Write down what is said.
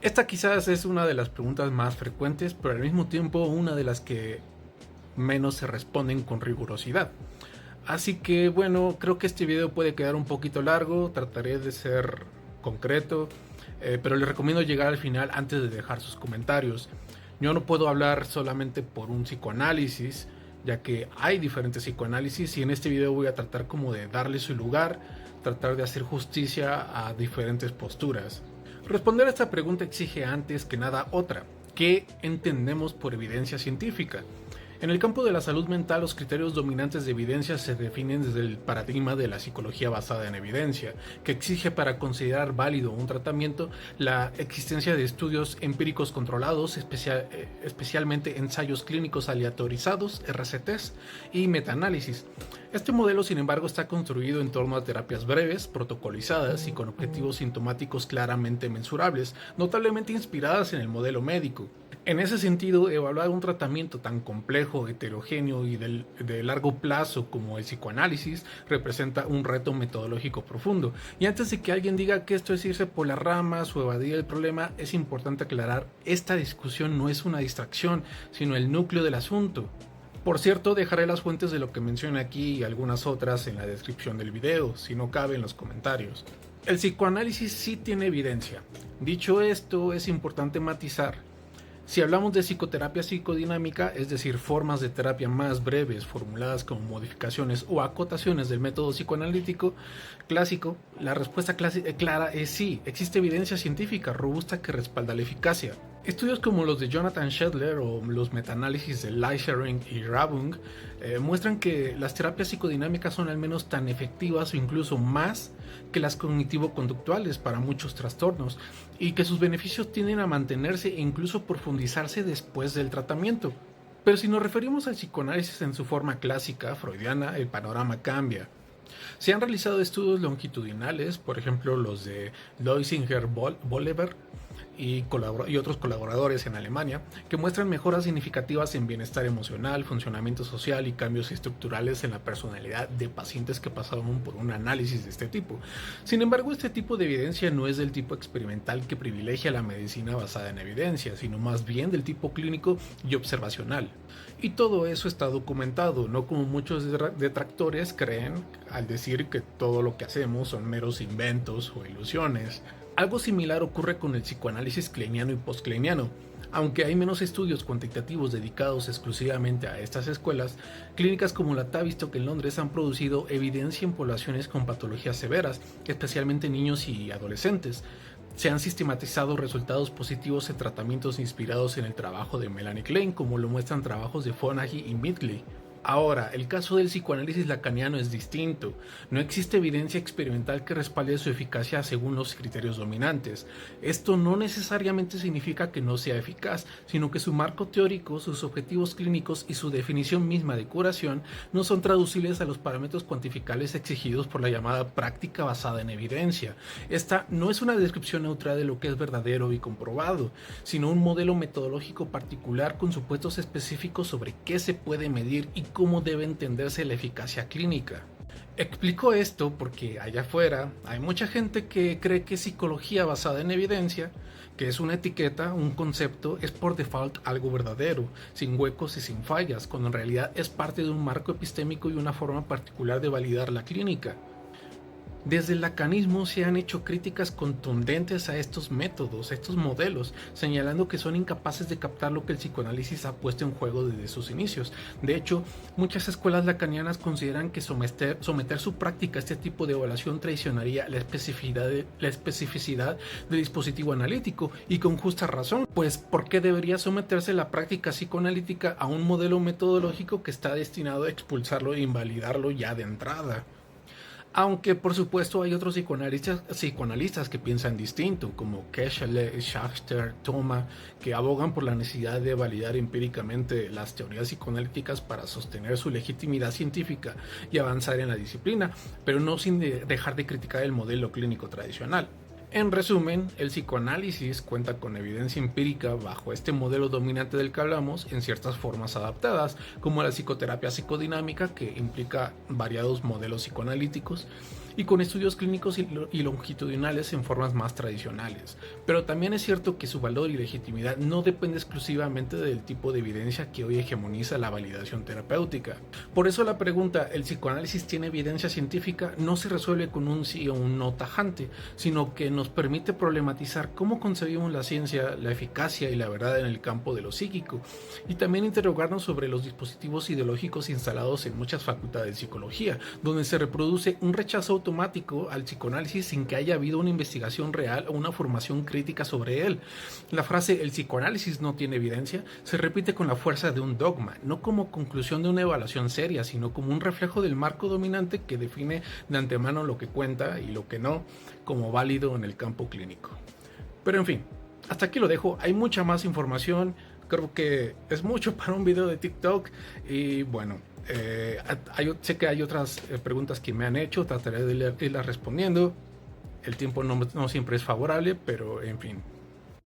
Esta quizás es una de las preguntas más frecuentes, pero al mismo tiempo una de las que menos se responden con rigurosidad. Así que bueno, creo que este video puede quedar un poquito largo, trataré de ser concreto, pero les recomiendo llegar al final antes de dejar sus comentarios. Yo no puedo hablar solamente por un psicoanálisis, ya que hay diferentes psicoanálisis y en este video voy a tratar como de darle su lugar, tratar de hacer justicia a diferentes posturas. Responder a esta pregunta exige antes que nada otra: ¿qué entendemos por evidencia científica? En el campo de la salud mental, los criterios dominantes de evidencia se definen desde el paradigma de la psicología basada en evidencia, que exige para considerar válido un tratamiento la existencia de estudios empíricos controlados, especialmente ensayos clínicos aleatorizados, RCTs, y metaanálisis. Este modelo, sin embargo, está construido en torno a terapias breves, protocolizadas y con objetivos sintomáticos claramente mensurables, notablemente inspiradas en el modelo médico. En ese sentido, evaluar un tratamiento tan complejo, heterogéneo y de largo plazo como el psicoanálisis representa un reto metodológico profundo. Y antes de que alguien diga que esto es irse por las ramas o evadir el problema, es importante aclarar: esta discusión no es una distracción, sino el núcleo del asunto. Por cierto, dejaré las fuentes de lo que mencioné aquí y algunas otras en la descripción del video, si no cabe en los comentarios. El psicoanálisis sí tiene evidencia. Dicho esto, es importante matizar. Si hablamos de psicoterapia psicodinámica, es decir, formas de terapia más breves formuladas como modificaciones o acotaciones del método psicoanalítico clásico, la respuesta clara es sí, existe evidencia científica robusta que respalda la eficacia. Estudios como los de Jonathan Shedler o los metaanálisis de Leichering y Rabung muestran que las terapias psicodinámicas son al menos tan efectivas o incluso más que las cognitivo-conductuales para muchos trastornos, y que sus beneficios tienden a mantenerse e incluso profundizarse después del tratamiento. Pero si nos referimos al psicoanálisis en su forma clásica, freudiana, el panorama cambia. Se han realizado estudios longitudinales, por ejemplo los de Loisinger-Bollever y otros colaboradores en Alemania, que muestran mejoras significativas en bienestar emocional, funcionamiento social y cambios estructurales en la personalidad de pacientes que pasaron por un análisis de este tipo. Sin embargo, este tipo de evidencia no es del tipo experimental que privilegia la medicina basada en evidencia, sino más bien del tipo clínico y observacional. Y todo eso está documentado, no como muchos detractores creen al decir que todo lo que hacemos son meros inventos o ilusiones. Algo similar ocurre con el psicoanálisis kleiniano y postkleiniano. Aunque hay menos estudios cuantitativos dedicados exclusivamente a estas escuelas, clínicas como la Tavistock en Londres han producido evidencia en poblaciones con patologías severas, especialmente niños y adolescentes. Se han sistematizado resultados positivos en tratamientos inspirados en el trabajo de Melanie Klein, como lo muestran trabajos de Fonagy y Midgley. Ahora, el caso del psicoanálisis lacaniano es distinto. No existe evidencia experimental que respalde su eficacia según los criterios dominantes. Esto no necesariamente significa que no sea eficaz, sino que su marco teórico, sus objetivos clínicos y su definición misma de curación no son traducibles a los parámetros cuantificables exigidos por la llamada práctica basada en evidencia. Esta no es una descripción neutral de lo que es verdadero y comprobado, sino un modelo metodológico particular con supuestos específicos sobre qué se puede medir y cómo debe entenderse la eficacia clínica. Explico esto porque allá afuera hay mucha gente que cree que psicología basada en evidencia, que es una etiqueta, un concepto, es por default algo verdadero, sin huecos y sin fallas, cuando en realidad es parte de un marco epistémico y una forma particular de validar la clínica. Desde el lacanismo se han hecho críticas contundentes a estos métodos, a estos modelos, señalando que son incapaces de captar lo que el psicoanálisis ha puesto en juego desde sus inicios. De hecho, muchas escuelas lacanianas consideran que someter su práctica a este tipo de evaluación traicionaría la especificidad del dispositivo analítico, y con justa razón, pues ¿por qué debería someterse la práctica psicoanalítica a un modelo metodológico que está destinado a expulsarlo e invalidarlo ya de entrada? Aunque por supuesto hay otros psicoanalistas que piensan distinto, como Keshler, Schachter, Thoma, que abogan por la necesidad de validar empíricamente las teorías psicoanalíticas para sostener su legitimidad científica y avanzar en la disciplina, pero no sin dejar de criticar el modelo clínico tradicional. En resumen, el psicoanálisis cuenta con evidencia empírica bajo este modelo dominante del que hablamos en ciertas formas adaptadas, como la psicoterapia psicodinámica, que implica variados modelos psicoanalíticos, y con estudios clínicos y longitudinales en formas más tradicionales. Pero también es cierto que su valor y legitimidad no depende exclusivamente del tipo de evidencia que hoy hegemoniza la validación terapéutica. Por eso la pregunta, ¿el psicoanálisis tiene evidencia científica?, no se resuelve con un sí o un no tajante, sino que nos permite problematizar cómo concebimos la ciencia, la eficacia y la verdad en el campo de lo psíquico, y también interrogarnos sobre los dispositivos ideológicos instalados en muchas facultades de psicología, donde se reproduce un rechazo automático al psicoanálisis sin que haya habido una investigación real o una formación crítica sobre él. La frase "el psicoanálisis no tiene evidencia" se repite con la fuerza de un dogma, no como conclusión de una evaluación seria, sino como un reflejo del marco dominante que define de antemano lo que cuenta y lo que no como válido en el campo clínico. Pero en fin, hasta aquí lo dejo. Hay mucha más información, creo que es mucho para un video de TikTok, y bueno, sé que hay otras preguntas que me han hecho, trataré de irlas respondiendo. El tiempo no siempre es favorable, pero en fin.